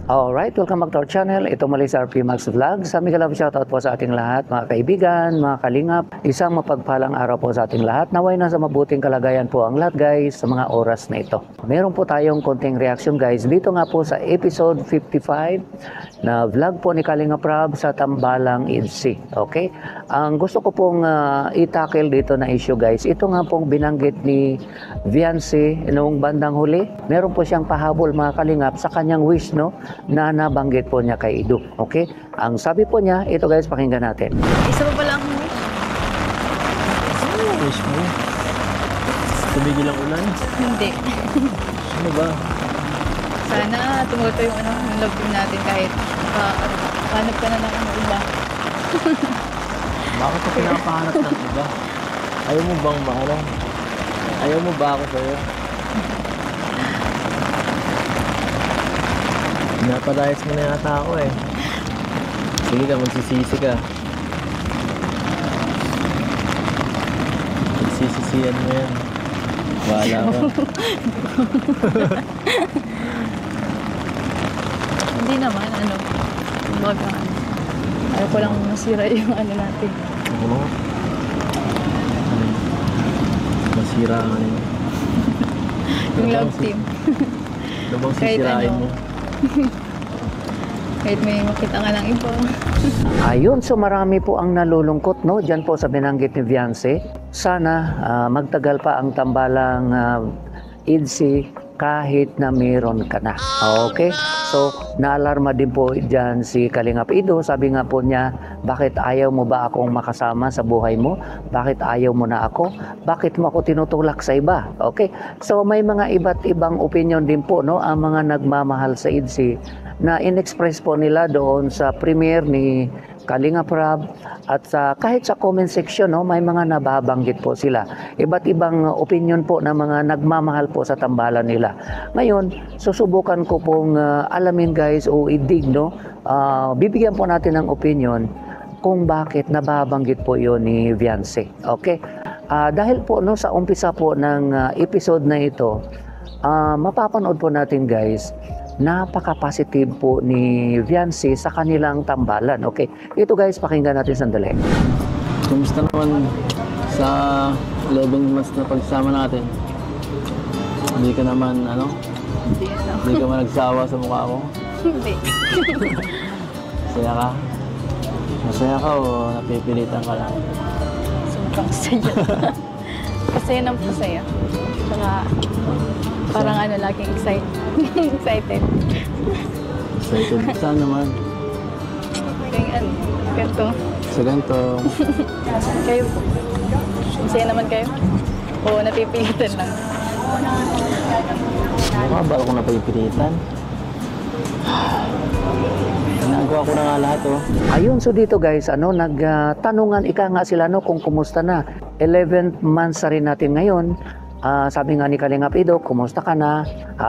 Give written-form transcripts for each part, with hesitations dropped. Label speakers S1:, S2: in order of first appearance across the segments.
S1: Alright, welcome back to our channel. Ito muli sa RP Max Vlog. Sa mga love shoutout po sa ating lahat, mga kaibigan, mga kalingap. Isang mapagpalang araw po sa ating lahat. Naway na sa mabuting kalagayan po ang lahat guys sa mga oras na ito. Meron po tayong konting reaction guys. Dito nga po sa episode 55 na vlog po ni Kalingap Rab sa Tambalang EDC. Okay? Ang gusto ko pong i-tackle dito na issue guys. Ito nga pong binanggit ni Viancy noong bandang huli. Meron po siyang pahabol mga kalingap sa kanyang wish no na nabanggit po niya kay Ido. Okay? Ang sabi po niya, ito guys, pakinggan natin.
S2: Isa pa pala akong wish.
S3: Wish mo? Tumigil ang ulan?
S2: Hindi.
S3: Ano ba?
S2: Sana tumuto yung yung love team natin kahit hanap ka na ng iba.
S3: Bakit ka pinapahanap ng iba? Ayaw mo bang maalam? Ayaw mo ba ako sa'yo? Pinapalayas mo na yata ako eh. Sige ka, magsisisi ka. Magsisisiyan mo yan. Wala ka.
S2: Hindi naman, kumbaga, ayaw ko lang masira yung natin.
S3: Oo. Masira ka rin.
S2: Yung love team.
S3: Ano bang sisirain mo?
S2: Kahit may makita nga ng iba.
S1: Ayun, so marami po ang nalulungkot no diyan po sa binanggit ni Viancy. Sana magtagal pa ang Tambalang EDC kahit na meron ka na. Okay? So, naalarma din po dyan si Kalingap Ido. Sabi nga po niya, bakit ayaw mo ba akong makasama sa buhay mo? Bakit ayaw mo na ako? Bakit mo ako tinutulak sa iba? Okay? So, may mga iba't ibang opinion din po, no? Ang mga nagmamahal sa EDC na in-express po nila doon sa premiere ni Kalingap Rab at kahit sa comment section no, may mga nababanggit po sila. Iba't ibang opinion po ng mga nagmamahal po sa tambalan nila. Ngayon, susubukan ko pong alamin guys o idig no. Bibigyan po natin ng opinion kung bakit nababanggit po 'yon ni Viancy. Okay? Dahil po no sa umpisa po ng episode na ito, mapapanood po natin guys, napaka-positive po ni Viancy sa kanilang tambalan. Okay, ito guys, pakinggan natin sandali.
S3: Kumusta naman sa 11 months na pagsama natin? Hindi ka naman, Hindi ka man nagsawa sa mukha ko?
S2: Hindi.
S3: Masaya ka? Masaya ka o napipilitan ka lang?
S2: Sobrang saya. Pasaya ng pasaya. Saka parang laging excited. Excited.
S3: Excited? Saan naman?
S2: Ganito.
S3: Sa ganito.
S2: Kayo po. Masaya naman kayo? O napipilitan lang?
S3: Ano ba ako napipilitan? Ginagawa ko na nga lahat
S1: Ayun, so dito guys, nagtanungan ika nga sila no kung kumusta na. 11th month sa rin natin ngayon. Sabi nga ni Kalingap Ido, kumusta ka na?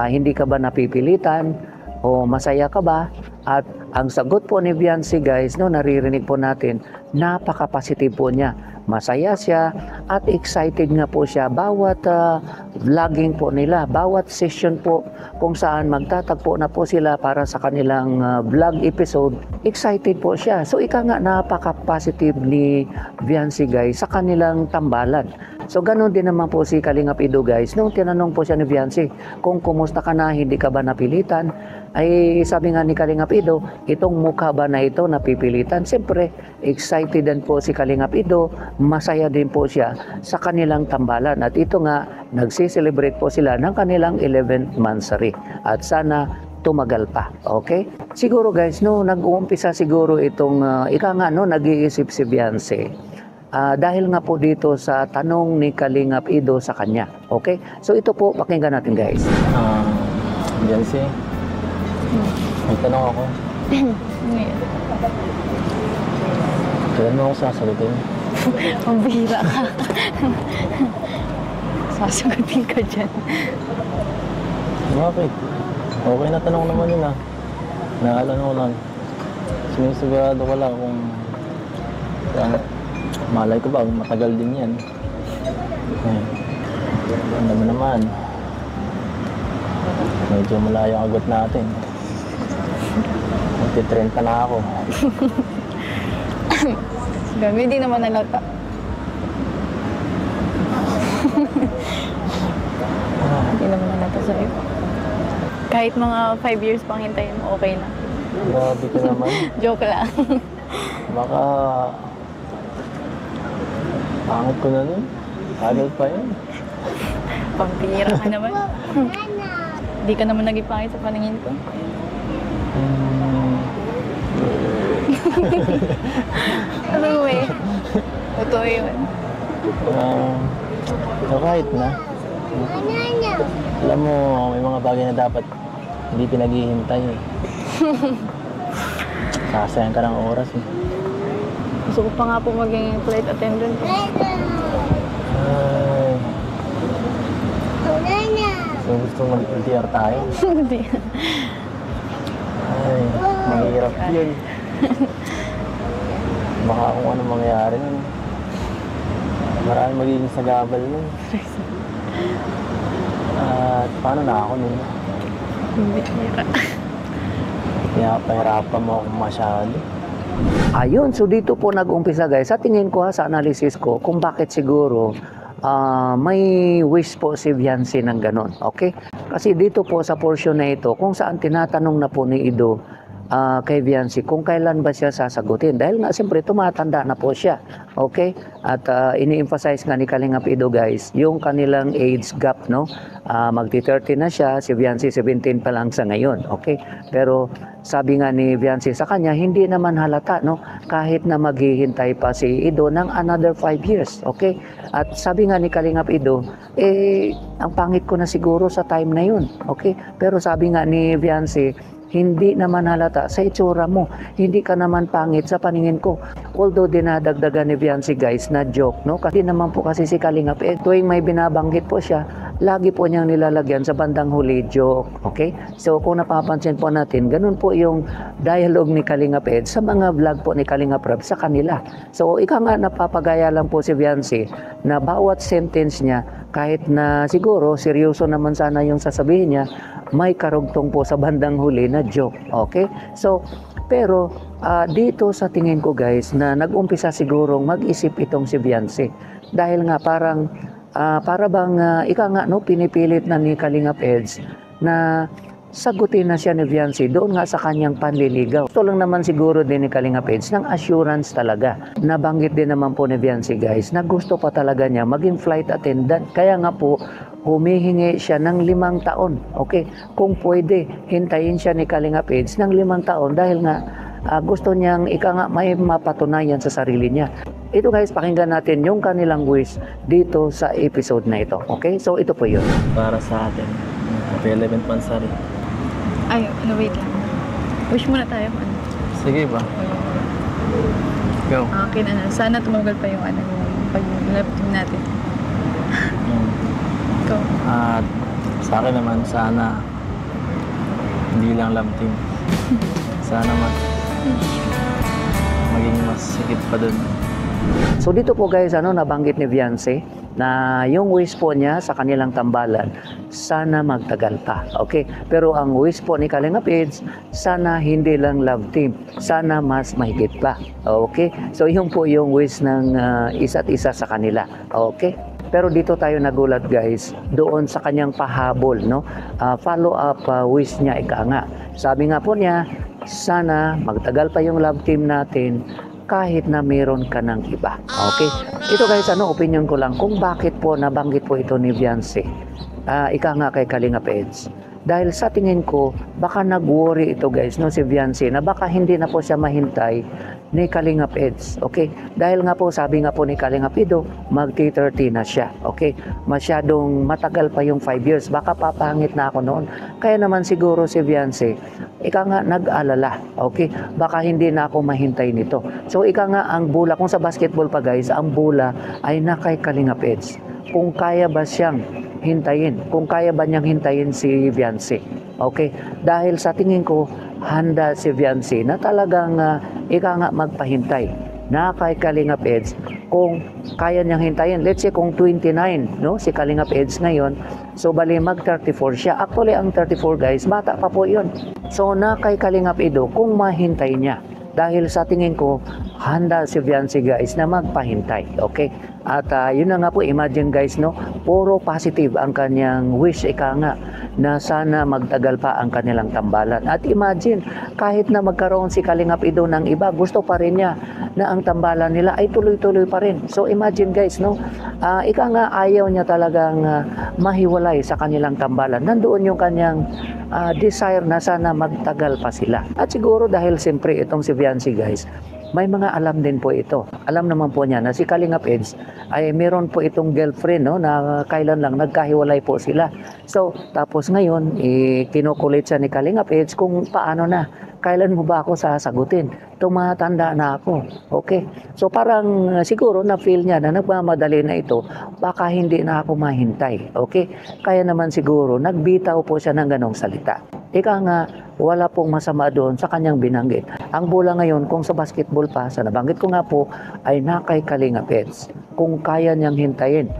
S1: Hindi ka ba napipilitan? O masaya ka ba? At ang sagot po ni Viancy guys, no, naririnig po natin, napaka-positive po niya. Masaya siya at excited nga po siya bawat vlogging po nila, bawat session po kung saan magtatagpo na po sila para sa kanilang vlog episode, excited po siya. So ika nga napaka-positive ni Viancy guys sa kanilang tambalan. So ganoon din naman po si Kalingap Ido guys. Nung tinanong po siya ni Viancy kung kumusta ka na, hindi ka ba napilitan, ay sabi nga ni Kalingap Ido, itong mukha ba na ito napipilitan? Siyempre, excited din po si Kalingap Ido, masaya din po siya sa kanilang tambalan. At ito nga, nagsiselebrate po sila ng kanilang 11th monthsary. At sana tumagal pa. Okay? Siguro guys, no, nag-uumpisa siguro itong, ika nga, no, nag-iisip si Viancy. Dahil nga po dito sa tanong ni Kalingap Ido sa kanya. Okay? So ito po, pakinggan natin guys.
S3: Viancy, may tanong ako.
S2: Ngayon.
S3: Kailan mo ako sasagutin?
S2: Ang bihira ka. Sasagutin ka dyan.
S3: Bakit? Okay na tanong naman yun Naalala ko lang. Sinisigurado ko lang kung malay ko ba, matagal din yan. Ano naman, medyo malayo ang agot natin. Magti-30 na ako.
S2: Grabe, hindi naman nalata. Hindi naman nalata sa'yo. Kahit mga 5 years pang hintayin mo, okay na.
S3: Grabe ka naman.
S2: Joke lang.
S3: Baka... pangit ko na nun. Tagal pa yun.
S2: Pampira ka naman. Hindi ka naman naging pangit sa paningin ko. Ano eh? Totoo yun.
S3: Kahit na. Alam mo, may mga bagay na dapat hindi pinaghihintay eh. Sasayang ka ng oras eh.
S2: Gusto ko pa nga po maging flight attendant.
S3: Ay. So, gusto mo mag-LTR tayo?
S2: Hindi.
S3: Ay, mahirap yun. Baka kung ano mangyari nun. Maraming magiging sagabal nun. At paano na ako nun?
S2: Hindi.
S3: Kaya pahirapan mo ako masyado.
S1: Ayun, so dito po nag-umpisa guys. Sa tingin ko sa analysis ko kung bakit siguro may wish po si Viancy ng ganun. Okay? Kasi dito po sa portion na ito, kung saan tinatanong na po ni Ido kay Viancy kung kailan ba siya sasagutin. Dahil nga siyempre tumatanda na po siya. Okay? At ini-emphasize nga ni Kalingap Ido guys, yung kanilang age gap, no? Magti-30 na siya, si Viancy 17 pa lang sa ngayon. Okay? Pero sabi nga ni Viancy sa kanya, hindi naman halata, no? Kahit na maghihintay pa si Ido ng another 5 years. Okay? At sabi nga ni Kalingap Ido, ang pangit ko na siguro sa time na yun. Okay? Pero sabi nga ni Viancy, hindi naman halata sa itsura mo. Hindi ka naman pangit sa paningin ko. Although dinadagdagan ni Viancy guys na joke, no? Kasi naman po kasi si Kalingap tuwing may binabanggit po siya, lagi po niyang nilalagyan sa bandang huli joke. Okay? So kung napapansin po natin, ganun po yung dialogue ni Kalingap sa mga vlog po ni Kalingap Rab sa kanila. So ika nga napapagaya lang po si Viancy na bawat sentence niya, kahit na siguro seryoso naman sana yung sasabihin niya, may karugtong po sa bandang huli na joke. Okay? So, pero dito sa tingin ko guys na nag-umpisa sigurong mag-isip itong si Viancy. Dahil nga parang para bang ika nga no, pinipilit na ni Kalingap na sagutin na siya ni Viancy doon nga sa kanyang panliligaw. Ito lang naman siguro din ni Kalingap ng assurance talaga. Nabanggit din naman po ni Viancy guys na gusto pa talaga niya maging flight attendant. Kaya nga po humihingi siya ng 5 taon. Okay? Kung pwede, hintayin siya ni Kalingap ng 5 taon dahil nga gusto niyang ika nga may mapatunayan sa sarili niya. Ito guys, pakinggan natin yung kanilang wish dito sa episode na ito. Okay? So ito po yun.
S3: Para sa atin. Happy 11th monthsary.
S2: Ay, ano, wait lang. Wish muna tayo. Ano?
S3: Sige ba? Go.
S2: Akin, sana tumagal pa yung yung pag-love team natin. Go.
S3: At sa akin naman, sana hindi lang love team. Sana maging mas sigit pa dun.
S1: So dito po guys, nabanggit ni Viancy na yung wish po niya sa kanilang tambalan, sana magtagal pa. Okay? Pero ang wish po ni Kalingap sana hindi lang love team, sana mas mahigit pa. Okay? So yun po yung wish ng isa't isa sa kanila. Okay? Pero dito tayo nagulat guys, doon sa kanyang pahabol, no? Follow up wish niya, ika nga. Sabi nga po niya, sana magtagal pa yung love team natin kahit na meron ka ng iba. Okay? Ito guys, opinion ko lang kung bakit po nabanggit po ito ni Viancy. Ika nga kay Kalingap Dahil sa tingin ko, baka nag-worry ito guys, no, si Viancy, na baka hindi na po siya mahintay ni Kalingap Okay? Dahil nga po, sabi nga po ni Kalingap Ido, magti-30 na siya. Okay? Masyadong matagal pa yung 5 years. Baka papangit na ako noon. Kaya naman siguro si Viancy, ika nga nag-alala. Okay? Baka hindi na ako mahintay nito. So ika nga ang bula, kung sa basketball pa guys, ang bula ay na kay Kalingap Kung kaya ba siyang hintayin? Kung kaya ba niyang hintayin si Viancy? Okay? Dahil sa tingin ko, handa si Viancy na talagang ika nga magpahintay na kay Kalingap kung kaya niyang hintayin. Let's say kung 29, no, si Kalingap ngayon, So bali mag 34 siya. Actually ang 34 guys, bata pa po yun. So na kay Kalingap Edo kung mahintay niya. Dahil sa tingin ko, handa si Viancy guys na magpahintay. Okay? At yun na nga po, imagine guys, no? Puro positive ang kanyang wish, ika nga, na sana magtagal pa ang kanilang tambalan. At imagine, kahit na magkaroon si Kalingap Edo ng iba, gusto pa rin niya na ang tambalan nila ay tuloy-tuloy pa rin. So imagine guys, no? Ika nga, ayaw niya talagang mahiwalay sa kanilang tambalan. Nandoon yung kanyang desire na sana magtagal pa sila. At siguro dahil siyempre itong si Viancy guys, may mga alam din po ito. Alam naman po niya na si Kalingap Eds ay meron po itong girlfriend, no, na kailan lang nagkahiwalay po sila. So tapos ngayon kinukulit siya ni Kalingap Eds kung paano na, kailan mo ba ako sasagutin? Tumatanda na ako. Okay? So parang siguro na feel niya na nagmamadali na ito, baka hindi na ako mahintay. Okay? Kaya naman siguro nagbitaw po siya ng ganong salita. Ika nga, wala pong masama doon sa kanyang binanggit. Ang bola ngayon, kung sa basketball pa, sa nabanggit ko nga po, ay nakay Kalingap Eds. Kung kaya niyang hintayin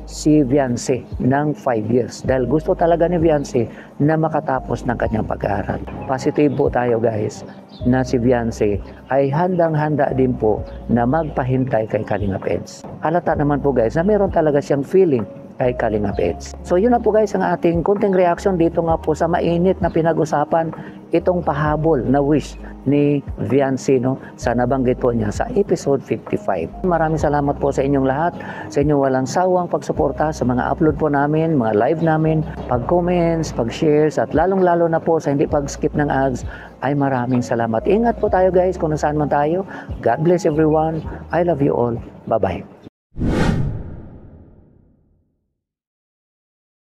S1: si Viancy ng 5 years. Dahil gusto talaga ni Viancy na makatapos ng kanyang pag-aaral. Positive po tayo guys, na si Viancy ay handang-handa din po na magpahintay kay Kalingap Eds. Halata naman po guys na meron talaga siyang feeling kay Kalingap Eds. So yun na po guys ang ating konting reaction dito nga po sa mainit na pinag-usapan itong pahabol na wish ni Viancy, no, sa nabanggit po niya sa episode 55. Maraming salamat po sa inyong lahat, sa inyong walang sawang pagsuporta sa mga upload po namin, mga live namin, pag-comments, pag-shares, at lalong-lalo na po sa hindi pag-skip ng ads, ay maraming salamat. Ingat po tayo guys kung nasaan man tayo. God bless everyone. I love you all. Bye-bye.